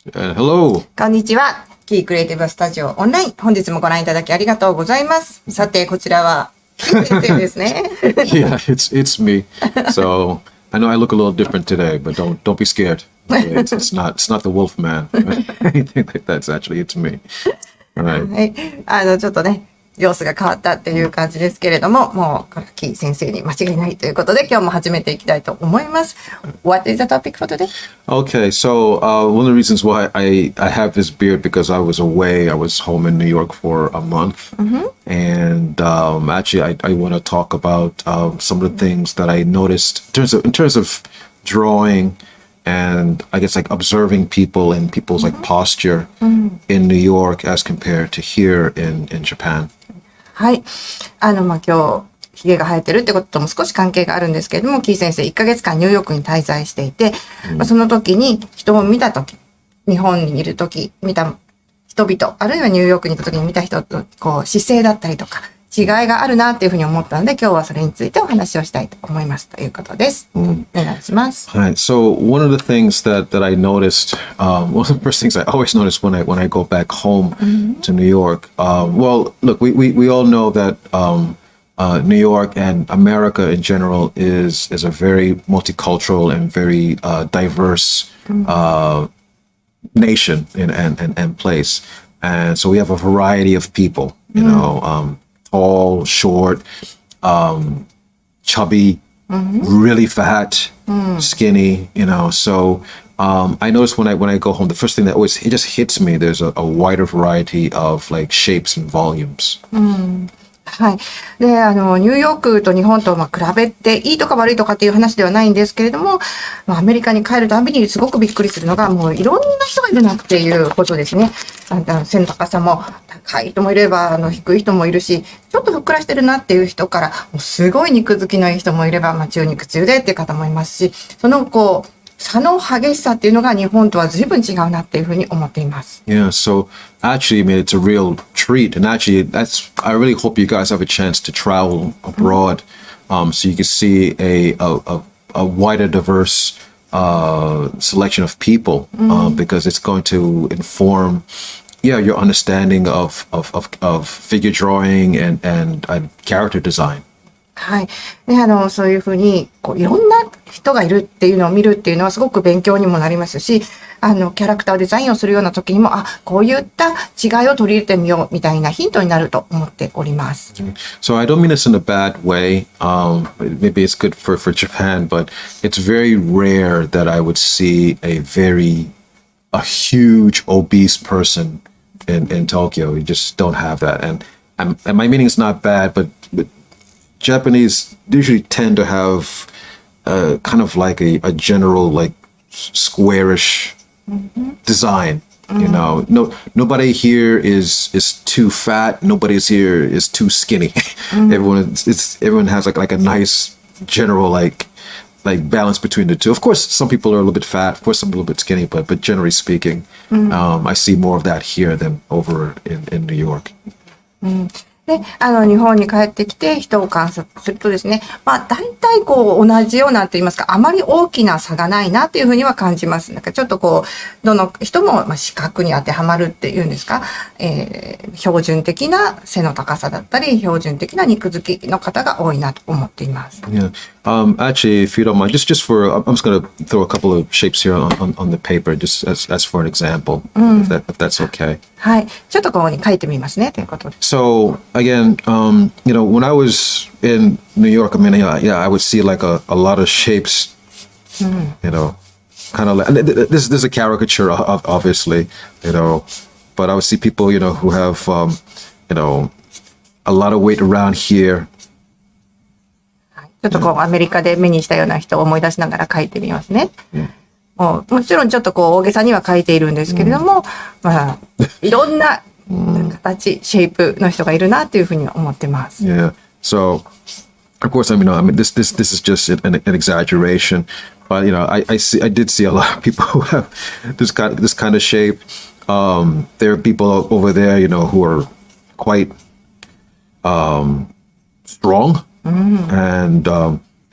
Hello. こんにちは。キークリエイティブスタジオオンライン。本日もご覧いただきありがとうございます。さて、こちらは、キー先生ですね。Yeah, it's me. So I know I look a little different today, but don't be scared. It's not the wolf man. Anything like that. It's me. All right. はい。ちょっとね、様子が変わったっていう感じですけれども、もう、キー先生に間違いないということで、今日も始めていきたいと思います。What is the topic for today? Okay, so one of the reasons why I have this beard because I was away. I was home in New York for a month, and actually I want to talk about some of the things that I noticed in terms of drawing. And I guess like observing people and people's like posture in New York as compared to here in Japan. はい。今日、髭が生えてるってこととも少し関係があるんですけれども、キー先生1ヶ月間ニューヨークに滞在していて、その時に人を見た時、日本にいる時、見た人々、あるいはニューヨークにいた時に見た人と、こう、姿勢だったりとか、違いがあるなっていうふうに思ったので、今日はそれについてお話をしたいと思いますということです。お願いします。Right. So one of the things that I noticed, one of the first things I always notice when I go back home to New York. Well, look, we all know that New York and America in general is a very multicultural and very diverse nation and place, and so we have a variety of people. You know. Tall, short, chubby, really fat, skinny, you know. So I notice when I go home, the first thing that always it just hits me, there's a wider variety of like shapes and volumes. はい。で、ニューヨークと日本と比べていいとか悪いとかっていう話ではないんですけれども、アメリカに帰るたびにすごくびっくりするのが、もういろんな人がいるなっていうことですね。背の高さも高い人もいれば、低い人もいるし、ちょっとふっくらしてるなっていう人から、もうすごい肉付きのいい人もいれば、中肉中でっていう方もいますし、その差の激しさっていうのが日本とは随分違うなっていうふうに思っています。Yeah, so actually, I mean, it's a real treat. And actually, I really hope you guys have a chance to travel abroad so you can see a wider, diverse selection of people because it's going to inform, your understanding of figure drawing and character design. はい。で、そういうふうに、いろんな人がいるっていうのを見るっていうのはすごく勉強にもなりますし、キャラクターデザインをするような時にも、こういった違いを取り入れてみようみたいなヒントになると思っております。So I don't mean this in a bad way. Maybe it's good for Japan, but it's very rare that I would see a huge obese person in Tokyo. You just don't have that. And my meaning is not bad, but Japanese usually tend to have kind of like a general like squarish design. You know, nobody here is too fat. Nobody's here is too skinny. Everyone has like a nice general like balance between the two. Of course, some people are a little bit fat. Of course, some a little bit skinny. But generally speaking, I see more of that here than over in New York. で、日本に帰ってきて人を観察するとですね、大体同じようなと言いますか、あまり大きな差がないなっていうふうには感じます。なんかちょっとどの人も四角に当てはまるっていうんですか、標準的な背の高さだったり、標準的な肉付きの方が多いなと思っています。Yeah. Actually, if you don't mind, I'm just going to throw a couple of shapes here on the paper, just as for an example, if that's okay. はい。ちょっとここに書いてみますね、ということで。So again, when I was in New York, I mean, I would see like a lot of shapes, kind of like, this is a caricature, obviously, but I would see people, who have, a lot of weight around here. ちょっとアメリカで目にしたような人を思い出しながら書いてみますね。もちろんちょっと大げさには書いているんですけれども、いろんな形、シェイプの人がいるなっていうふうに思ってます。Yeah. So, of course, I mean, this is just an exaggeration, but I did see a lot of people who have this kind of shape. There are people over there, who are quite strong. And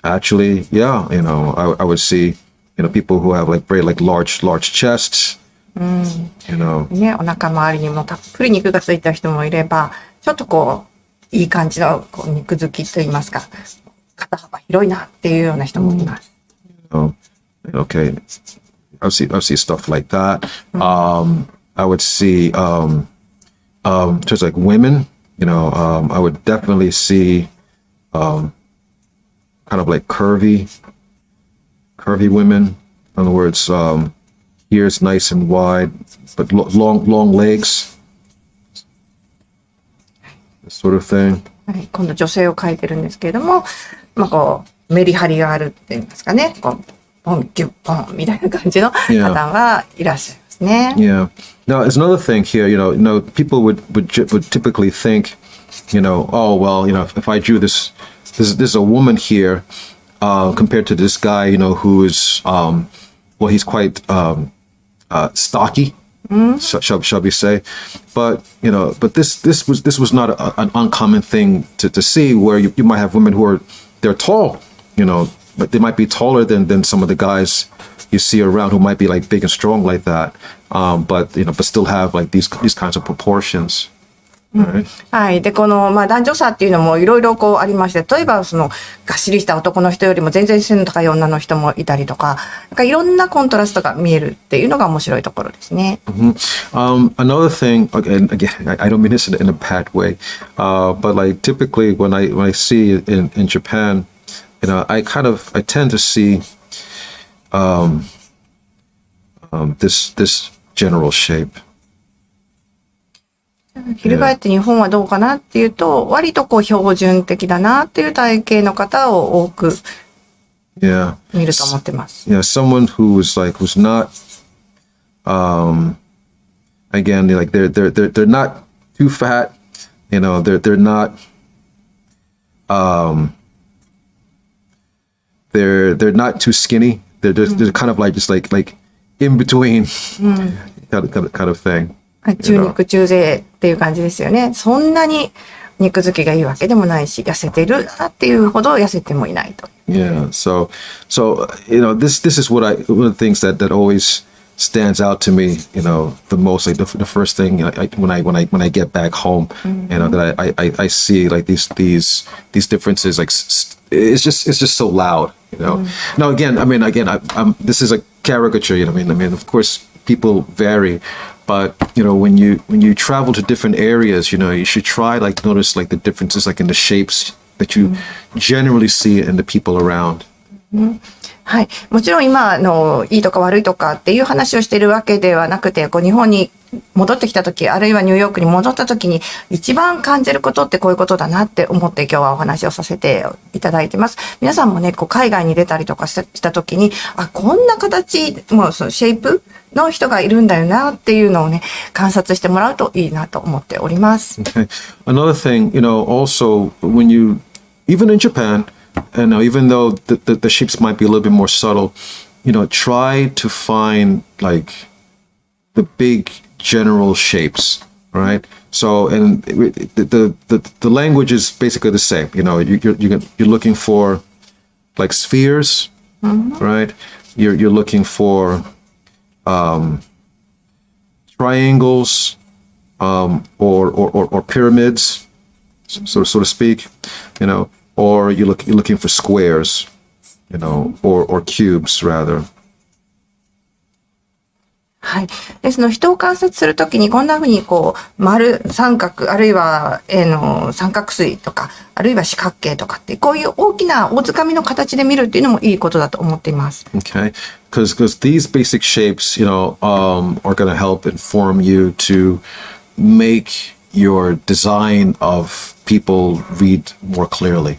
actually, I would see, people who have like very like large chests, You know. ね、お腹周りにもたっぷり肉がついた人もいれば、ちょっとこう、いい感じのこう肉付きといいますか、肩幅広いなっていうような人もいます。Oh, okay. I see stuff like that. I would see, just like women, you know, I would definitely see, kind of like curvy women. In other words, ears nice and wide, but long legs, this sort of thing. はい、今度女性を描いてるんですけれども、まあこう、メリハリがあるって言いますかね、こう、ポン、ギュッ、ポンみたいな感じの方はいらっしゃいますね。Yeah. Now, there's another thing here. You know, people would typically think, you know, oh well, you know, if I drew this is a woman here, compared to this guy, you know, who is, well, he's quite stocky, shall we say? But you know, but this was not an uncommon thing to see, where you might have women who they're tall, you know, but they might be taller than some of the guys you see around who might be like big and strong like that, but you know, but still have like these kinds of proportions. Right. はい。で、この、まあ、男女差っていうのもいろいろこうありまして、例えばその、がっしりした男の人よりも全然背の高い女の人もいたりとか、なんかいろんなコントラストが見えるっていうのが面白いところですね。Another thing, again, I don't mean this in a bad way, but like typically when I see it in Japan, you know, I tend to see, this general shape. 翻って日本はどうかなっていうと、割とこう標準的だなっていう体型の方を多く見ると思ってます。Yeah, someone who's not, again, like they're not too fat, you know, they're not, they're not too skinny. They're kind of like just like in between, kind of thing. 中肉中背っていう感じですよね。そんなに肉付きがいいわけでもないし、痩せてるなっていうほど痩せてもいないと。Yeah, so you know, this is one of the things that always stands out to me, you know, the most, like the first thing when I get back home, you know, that I see like these differences, like it's just so loud, you know. Now again, I'm this is a caricature, you know. I mean, of course, people vary. But you know, when you travel to different areas, you know, you should try like notice like the differences like in the shapes that you generally see in the people around. はい。もちろん今いいとか悪いとかっていう話をしているわけではなくて、こう日本に戻ってきた時、あるいはニューヨークに戻った時に一番感じることってこういうことだなって思って今日はお話をさせていただいてます。皆さんもね、こう海外に出たりとかした時に、あ、こんな形、もうそのシェイプの人がいるんだよなっていうのをね、観察してもらうといいなと思っております。Okay. Another thing, you know, also when you, even in Japan, and even though the shapes might be a little bit more subtle, you know, try to find like the big general shapes, right? So, and the language is basically the same. You know, you're looking for like spheres, right? You're looking for triangles, or pyramids, so to speak, you know. Or you're looking for squares, you know, or cubes rather. はい。で、その人を観察するときにこんな風にこう、丸、三角、あるいは、三角錐とか、あるいは四角形とかって、こういう大きな大掴みの形で見るっていうのもいいことだと思っています。Okay. Because these basic shapes, you know, are going to help inform you to make your design of people read more clearly.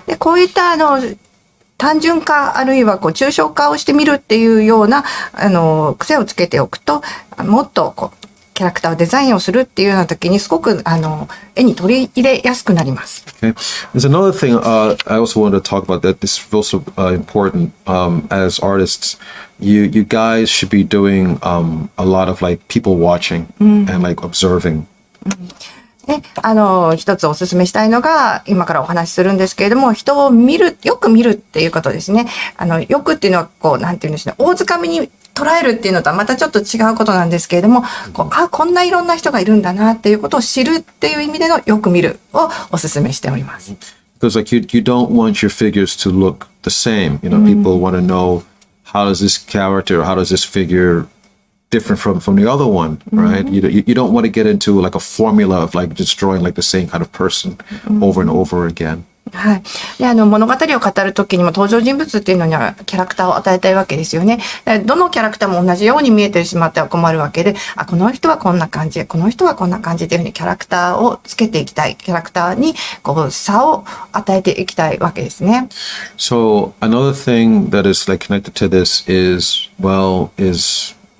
で、こういった単純化あるいはこう抽象化をしてみるっていうような癖をつけておくと、もっとこうキャラクターをデザインをするっていうような時にすごく絵に取り入れやすくなります。Okay. There's another thing I also wanted to talk about that this is also important, as artists. You guys should be doing a lot of like people watching and like observing. で、一つお勧めしたいのが、今からお話しするんですけれども、人をよく見るっていうことですね。よくっていうのは、こう、なんていうんですね、大掴みに捉えるっていうのとはまたちょっと違うことなんですけれども、こんないろんな人がいるんだなっていうことを知るっていう意味でのよく見るをお勧めしております。Because like you don't want your figures to look the same. You know, people want to know how does this character, how does this figure different from the other one, right? You don't want to get into like a formula of like just drawing like the same kind of person over and over again. はい。で、物語を語るときにも登場人物っていうのにはキャラクターを与えたいわけですよね。どのキャラクターも同じように見えてしまっては困るわけで、この人はこんな感じ、この人はこんな感じっていうふうにキャラクターをつけていきたい。キャラクターに差を与えていきたいわけですね。So another thing that is like connected to this is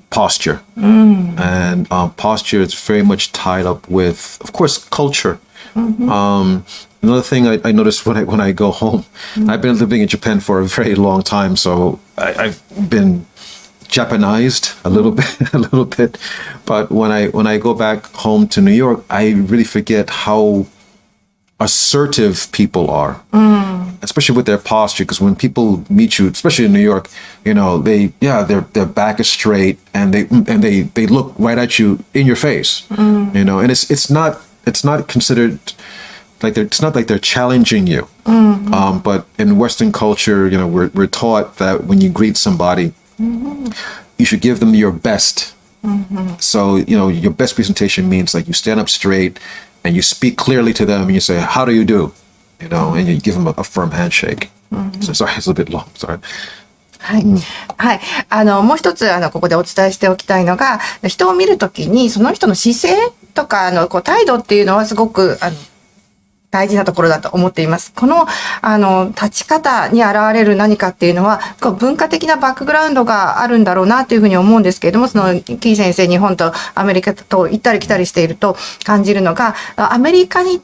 posture. And posture is very much tied up with, of course, culture. Another thing I noticed when I go home, I've been living in Japan for a very long time, so I've been Japanized a little bit. But when I go back home to New York, I really forget how assertive people are, especially with their posture. Because when people meet you, especially in New York, you know, their back is straight and they look right at you in your face, you know, and it's not considered like it's not like they're challenging you. But in Western culture, you know, we're taught that when you greet somebody, you should give them your best. So, you know, your best presentation means like you stand up straight and you speak clearly to them and you say, how do you do? You know, and you give them a firm handshake. So, sorry, it's a bit long. Sorry. はい。はい。もう一つ、ここでお伝えしておきたいのが、人を見るときに、その人の姿勢とか、態度っていうのはすごく、大事なところだと思っています。この、立ち方に現れる何かっていうのは、文化的なバックグラウンドがあるんだろうなというふうに思うんですけれども、キー先生、日本とアメリカと行ったり来たりしていると感じるのが、アメリカに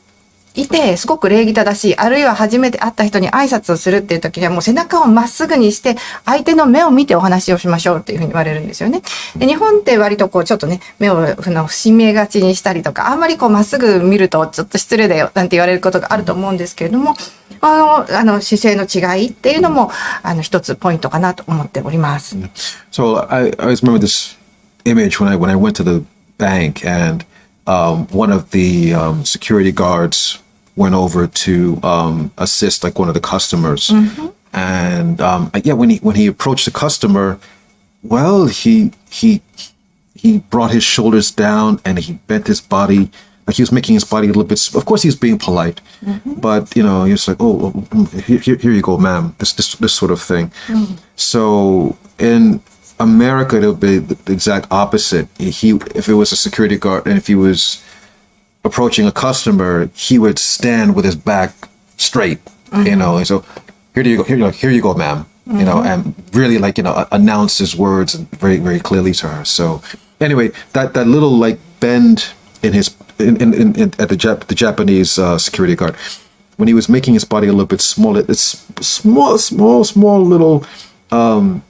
いて、すごく礼儀正しい、あるいは初めて会った人に挨拶をするっていう時にはもう背中をまっすぐにして、相手の目を見てお話をしましょうっていうふうに言われるんですよね。で、日本って割とちょっとね、目を伏めがちにしたりとか、あんまりまっすぐ見るとちょっと失礼だよなんて言われることがあると思うんですけれども、姿勢の違いっていうのも、一つポイントかなと思っております。So I always remember this image when I went to the bank and one of the security guards went over to assist like one of the customers. And when he approached the customer, well, he brought his shoulders down and he bent his body, like he was making his body a little bit, of course he's being polite, but you know, he was like, oh, here you go, ma'am, this sort of thing. So in America, it'll be the exact opposite. If it was a security guard and if he was approaching a customer, he would stand with his back straight, you know, and so here you go, ma'am, you know, and really like, you know, announce his words very, very clearly to her. So anyway, that little like bend in his at the Japanese security guard, when he was making his body a little bit smaller, it's small little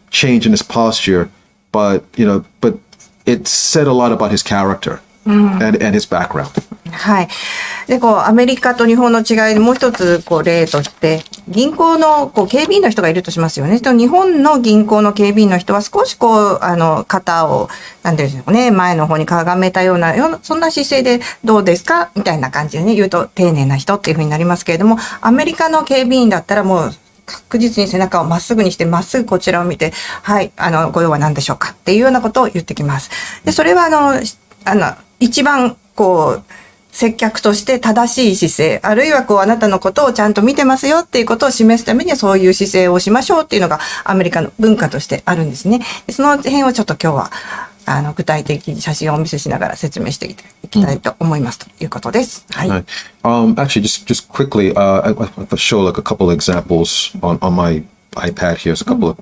change in his posture, but you know, but it said a lot about his character and his background. はい。で、アメリカと日本の違いでもう一つ、例として、銀行の、警備員の人がいるとしますよね。日本の銀行の警備員の人は少し肩を、なんていうんでしょうね、前の方にかがめたような、そんな姿勢でどうですかみたいな感じでね、言うと丁寧な人っていう風になりますけれども、アメリカの警備員だったらもう、確実に背中をまっすぐにして、まっすぐこちらを見て、はい、ご用は何でしょうかっていうようなことを言ってきます。で、それは一番、接客として正しい姿勢、あるいはあなたのことをちゃんと見てますよっていうことを示すためにはそういう姿勢をしましょうっていうのがアメリカの文化としてあるんですね。その辺をちょっと今日は具体的に写真をお見せしながら説明していきたいと思いますということです。はい。Actually, just quickly, I show like a couple of examples on my iPad. Here's a couple of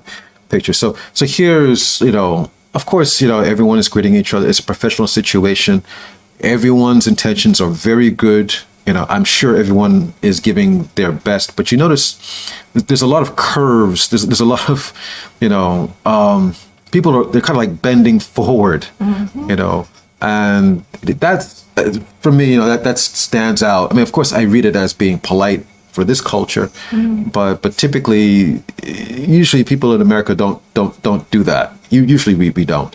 pictures. So here's, you know, of course, you know, everyone is greeting each other. It's a professional situation. Everyone's intentions are very good. You know, I'm sure everyone is giving their best, but you notice there's a lot of curves. There's a lot of, you know, they're kind of like bending forward, you know, and that's, for me, you know, that stands out. I mean, of course I read it as being polite for this culture, but typically, usually people in America don't do that. Usually we don't.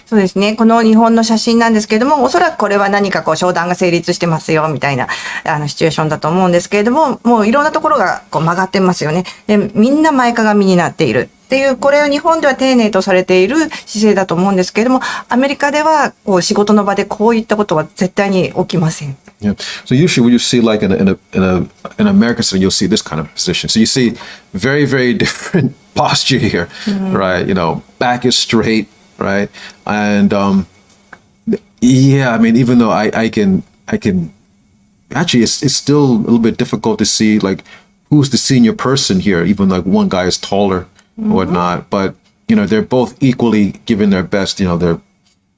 そうですね。この日本の写真なんですけれども、おそらくこれは何かこう商談が成立してますよみたいなシチュエーションだと思うんですけれども、もういろんなところがこう曲がってますよね。で、みんな前かがみになっているっていう、これは日本では丁寧とされている姿勢だと思うんですけれども、アメリカではこう仕事の場でこういったことは絶対に起きません。Yeah. So usually when you see like in an American setting, you'll see this kind of position. So you see very, very different posture here, right? You know, back is straight, right? And yeah, I mean, even though I can actually, it's still a little bit difficult to see like who's the senior person here, even like one guy is taller or whatnot. But you know, they're both equally giving their best. You know,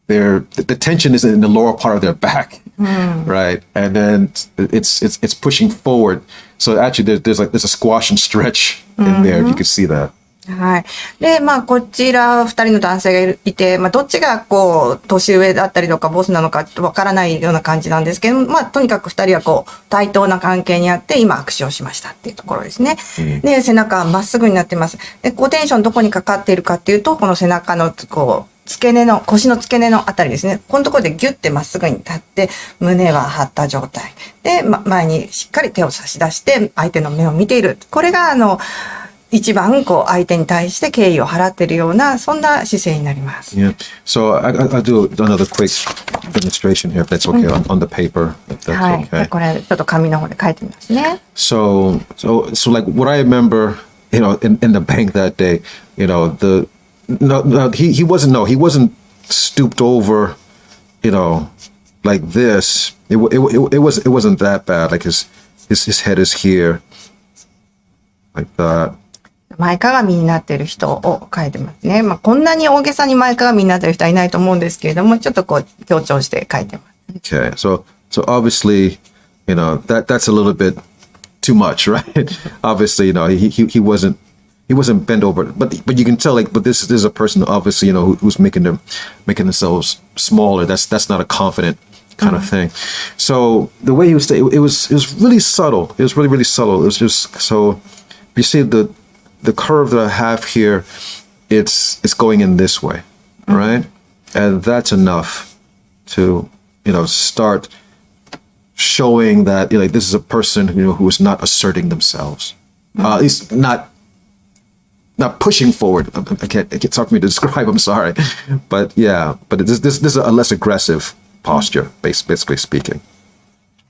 the tension is in the lower part of their back, right? And then it's pushing forward. So actually, there's a squash and stretch in there. If you could see that. はい。で、まあ、こちら二人の男性がいて、まあ、どっちがこう、年上だったりとか、ボスなのかちょっとわからないような感じなんですけど、まあ、とにかく二人はこう、対等な関係にあって、今握手をしましたっていうところですね。で、背中はまっすぐになってます。で、こう、テンションどこにかかっているかっていうと、この背中の、こう、付け根の、腰の付け根のあたりですね。このところでギュッてまっすぐに立って、胸は張った状態。で、前にしっかり手を差し出して、相手の目を見ている。これが、一番こう相手に対して敬意を払っているようなそんな姿勢になります。Yeah. So I'll do another quick demonstration here, if that's okay, on the paper. If that's はい。 okay. これちょっと紙の方で書いてみますね。So like what I remember, you know, in the bank that day, you know, he wasn't stooped over, you know, like this. It wasn't that bad. Like his head is here, like that. 前かがみになっている人を書いてますね。まあ、こんなに大げさに前かがみになっている人はいないと思うんですけれども、ちょっとこう強調して書いてます。Okay, so obviously, you know, that's a little bit too much, right? Obviously, you know, he wasn't bent over, but you can tell, like, but this is a person obviously, you know, who's making themselves smaller. That's not a confident kind of thing. So the way he was, it was really subtle. It was really subtle. It was just so you see the curve that I have here, it's going in this way, right? And that's enough to, you know, start showing that, you know, this is a person, you know, who is not asserting themselves. He's not pushing forward. It's hard for me to describe, I'm sorry. But yeah, but this is a less aggressive posture, basically speaking.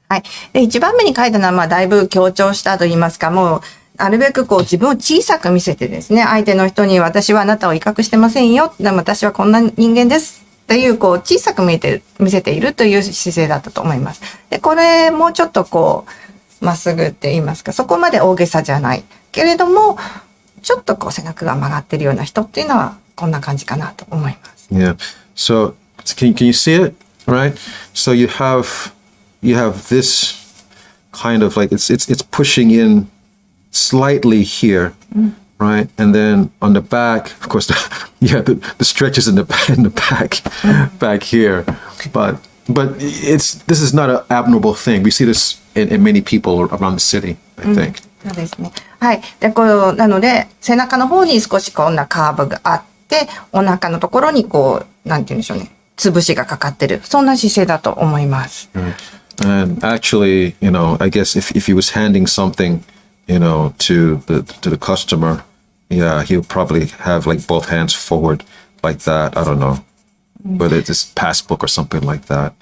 はい。で、一番目に書いたのは、まあ、だいぶ強調したと言いますか、もう、なるべくこう自分を小さく見せてですね、相手の人に私はあなたを威嚇してませんよ。私はこんな人間です。っていう、こう小さく見せているという姿勢だったと思います。で、これもうちょっとこう、まっすぐって言いますか、そこまで大げさじゃない。けれども、ちょっとこう背中が曲がってるような人っていうのは、こんな感じかなと思います。Yeah. So, can you see it? Right? So you have this kind of like, it's pushing in slightly here, right? And then on the back, of course, the stretches in the back here. But this is not an abnormal thing. We see this in many people around the city, I think. そうですね。はい。で、なので、背中の方に少しこんなカーブがあって、お腹のところにこう、なんて言うんでしょうね。潰しがかかってる。そんな姿勢だと思います。And actually, you know, I guess if he was handing something, you know, to the customer, yeah, he would probably have like both hands forward like that. I don't know, whether it's passbook or something like that.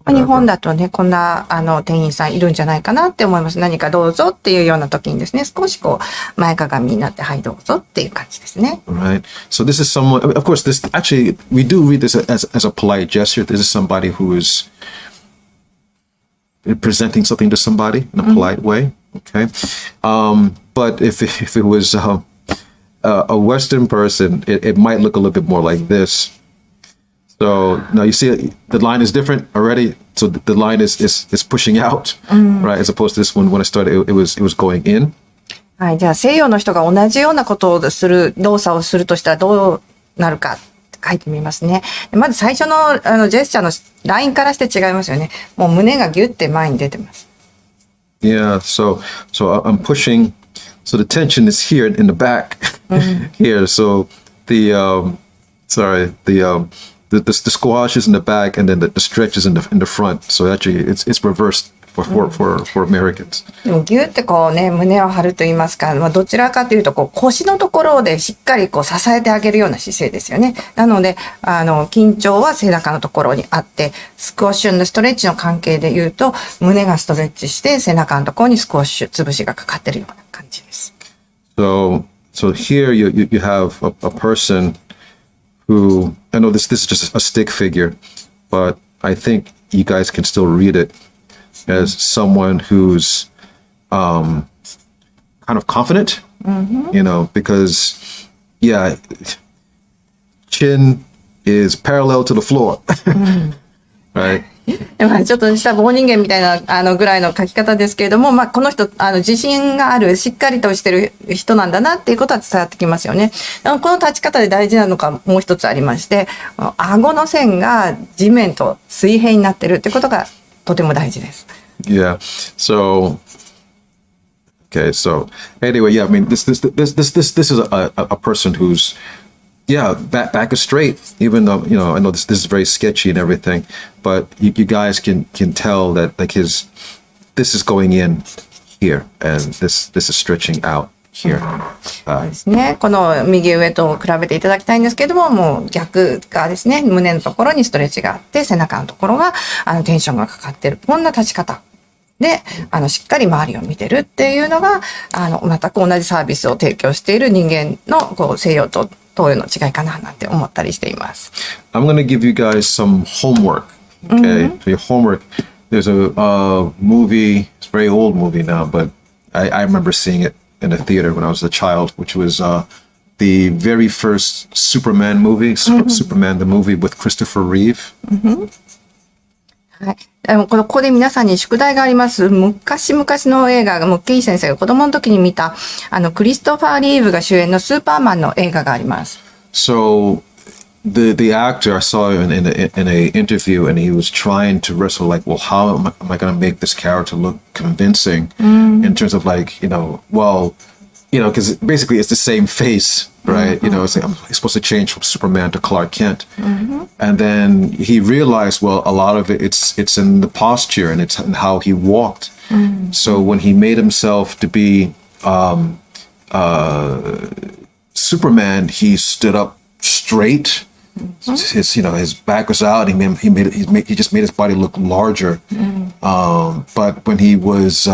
日本だとね、こんな店員さんいるんじゃないかなって思います。何かどうぞっていうような時にですね、少しこう前かがみになってはいどうぞっていう感じですね。Right. So this is someone. Of course, this actually we do read this as a polite gesture. This is somebody who is presenting something to somebody in a polite way. Okay. But if it was a Western person, it might look a little bit more like this. So now you see the line is different already. So the line is pushing out, right? As opposed to this one, when I started, it was going in. はい。じゃあ西洋の人が同じようなことをする、動作をするとしたらどうなるか書いてみますね。まず最初のジェスチャーのラインからして違いますよね。もう胸がギュッて前に出てます。Yeah, so I'm pushing. So the tension is here in the back, here. So the the squash is in the back, and then the stretch is in the front. So actually, it's reversed for Americans. でもギュってこうね、胸を張ると言いますか、どちらかというとこう腰のところでしっかりこう支えてあげるような姿勢ですよね。なので緊張は背中のところにあって、スクワッシュのストレッチの関係で言うと胸がストレッチして背中のところにスクワッシュ潰しがかかってるような感じです。So here you have a person who, I know this is just a stick figure, but I think you guys can still read it as someone who's kind of confident, because chin is parallel to the floor, right? ちょっとした棒人間みたいなぐらいの書き方ですけれども、この人自信があるしっかりとしてる人なんだなっていうことは伝わってきますよね。この立ち方で大事なのがもう一つありまして、顎の線が地面と水平になってるってことがとても大事です。Yeah. So anyway, I mean, this is a person who's back is straight, even though I know this is very sketchy and everything, but you guys can tell that like this is going in here and this is stretching out here. そうですね。この右上と比べていただきたいんですけれども、もう逆側ですね。胸のところにストレッチがあって、背中のところがテンションがかかってる。こんな立ち方でしっかり周りを見てるっていうのが全く同じサービスを提供している人間のこう西洋と東洋の違いかななんて思ったりしています。I'm going to give you guys some homework. Okay, so your homework. There's a movie. It's a very old movie now, but I remember seeing it in a theater when I was a child, which was the very first Superman movie, Superman the movie with Christopher Reeve. はい。ここで皆さんに宿題があります。昔々の映画が、キー先生が子供の時に見た、クリストファー・リーブが主演のスーパーマンの映画があります。So, the actor, I saw in a interview, and he was trying to wrestle like, well, how am I going to make this character look convincing in terms of like, because basically it's the same face, right? It's like I'm supposed to change from Superman to Clark Kent, and then he realized, well, a lot of it's in the posture and it's in how he walked. So when he made himself to be Superman, he stood up straight. His back was out. He just made his body look larger. But when he was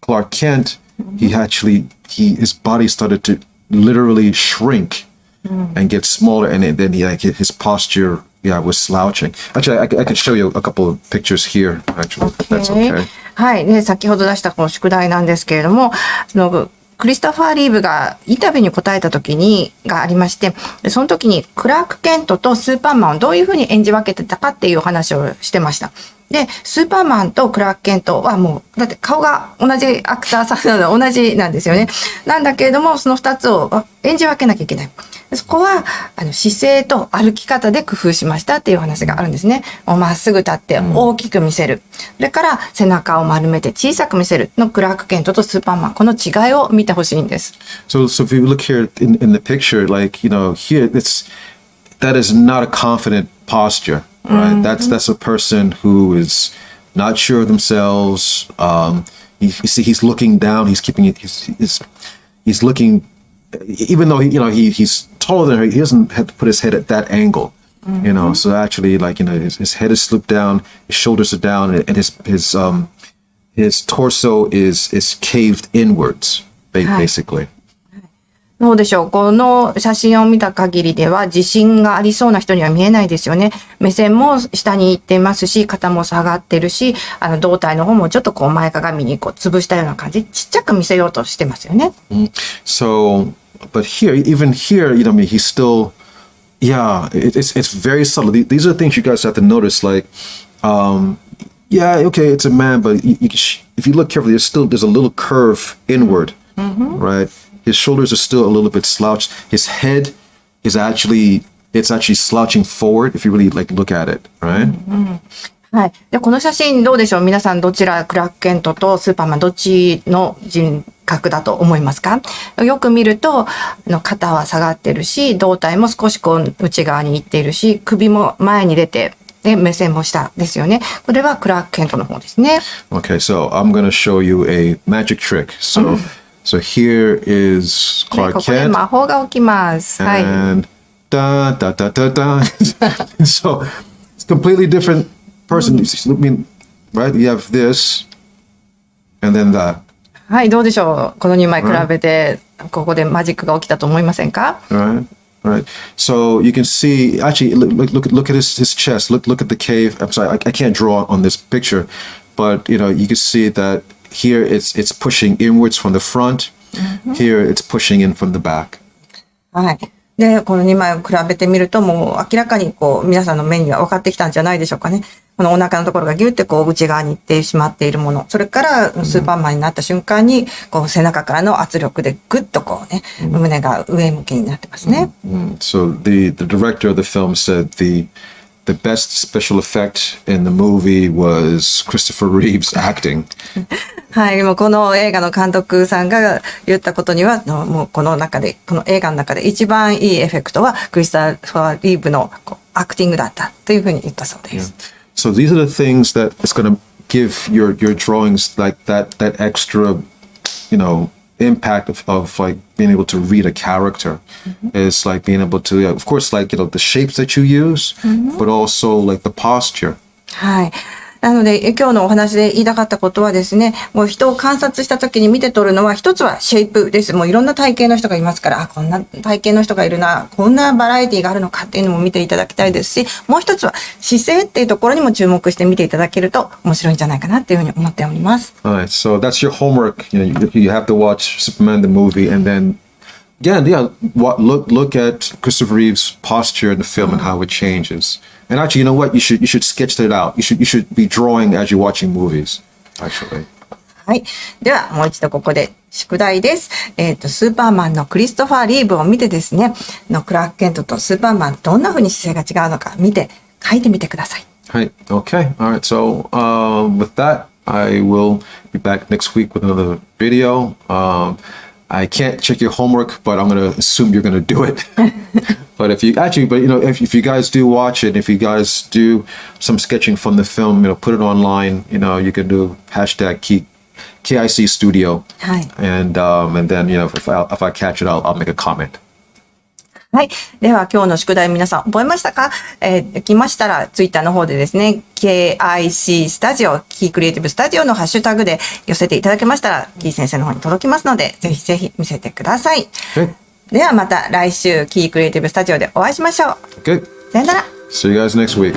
Clark Kent, his body started to literally shrink and get smaller, and then his posture was slouching. Actually, I could show you a couple of pictures here. Actually, if that's okay. はい。で、先ほど出したこの宿題なんですけれども、クリストファー・リーブがインタビューに答えた時がありまして、その時にクラーク・ケントとスーパーマンをどういうふうに演じ分けてたかっていう話をしてました。で、スーパーマンとクラーク・ケントはもう、だって顔が同じアクターさんなので同じなんですよね。なんだけれども、その二つを演じ分けなきゃいけない。そこは、姿勢と歩き方で工夫しましたっていう話があるんですね。まっすぐ立って大きく見せる。それから背中を丸めて小さく見せるのクラーク・ケントとスーパーマン。この違いを見てほしいんです。So if you look here in the picture, like, here, that is not a confident posture, right? That's a person who is not sure of themselves. You see, he's looking down. He's keeping it. He's looking, even though he's taller than her. He doesn't have to put his head at that angle. So actually, like, his head is slipped down, his shoulders are down, and his torso is caved inwards, basically. どうでしょう。この写真を見た限りでは自信がありそうな人には見えないですよね。目線も下に行ってますし、肩も下がってるし、胴体の方もちょっとこう前かがみにこう潰したような感じ、ちっちゃく見せようとしてますよね。So, but even here, he's still, it's very subtle. These are things you guys have to notice. Like, okay, it's a man, but if you look carefully, there's a little curve inward, right? His shoulders are still a little bit slouched. His head is actually slouching forward if you really like look at it, right? はい。で、この写真どうでしょう？皆さんどちら、クラーク・ケントとスーパーマンどっちの人格だと思いますか？よく見ると、肩は下がってるし、胴体も少しこう内側に行っているし、首も前に出て、で、目線も下ですよね。これはクラーク・ケントの方ですね。Okay, so I'm going to show you a magic trick. So here is こ Clark こで Kent. 魔法が起きます。はい。 And da da da da da. So it's a completely different person. I mean, right? You have this, and then that. はい、どうでしょう？この2枚比べて、ここでマジックが起きたと思いませんか？ Right, right. So you can see. Actually, look at his chest. Look at the cave. I'm sorry, I can't draw on this picture, but you can see that here it's pushing inwards from the front. Here it's pushing in from the back. はい。で、この2枚を比べてみると、もう明らかにこう、皆さんの目には分かってきたんじゃないでしょうかね。このお腹のところがギュッてこう内側に行ってしまっているもの。それからスーパーマンになった瞬間に、こう背中からの圧力でグッとこうね、胸が上向きになってますね。So the director of the film said the best special effect in the movie was Christopher Reeve's acting. はい、もうこの映画の監督さんが言ったことには、もうこの映画の中で一番いいエフェクトはクリストファー・リーブのアクティングだったというふうに言ったそうです。So these are the things that it's going to give your drawings like that extra, impact of like being able to read a character. Is like being able to, of course, like, the shapes that you use, but also like the posture. はい。なので、今日のお話で言いたかったことはですね、もう人を観察した時に見て取るのは、一つはシェイプです。もういろんな体型の人がいますから、こんな体型の人がいるな、こんなバラエティがあるのかっていうのも見ていただきたいですし、もう一つは姿勢っていうところにも注目して見ていただけると面白いんじゃないかなっていうふうに思っております。All right, so that's your homework. You have to watch Superman the movie and then, look at Christopher Reeve's posture in the film and how it changes. And actually, you know what? You should sketch that out. You should be drawing as you're watching movies. Actually. はい。では、もう一度ここで宿題です。スーパーマンのクリストファー・リーブを見てですね、クラーク・ケントとスーパーマン、どんな風に姿勢が違うのか見て、書いてみてください。Right. Okay. All right. So with that, I will be back next week with another video. I can't check your homework, but I'm going to assume you're going to do it. But if you guys do watch it, if you guys do some sketching from the film, put it online. You can do hashtag KICStudio. はい。And then, if I catch it, I'll make a comment. はい。では今日の宿題皆さん覚えましたか？できましたらツイッターの方でですね、KIC スタジオ、キークリエイティブスタジオのハッシュタグで寄せていただけましたら、キー先生の方に届きますので、ぜひぜひ見せてください。Okay. ではまた来週、キークリエイティブスタジオでお会いしましょう。Okay. さよなら。See you guys next week.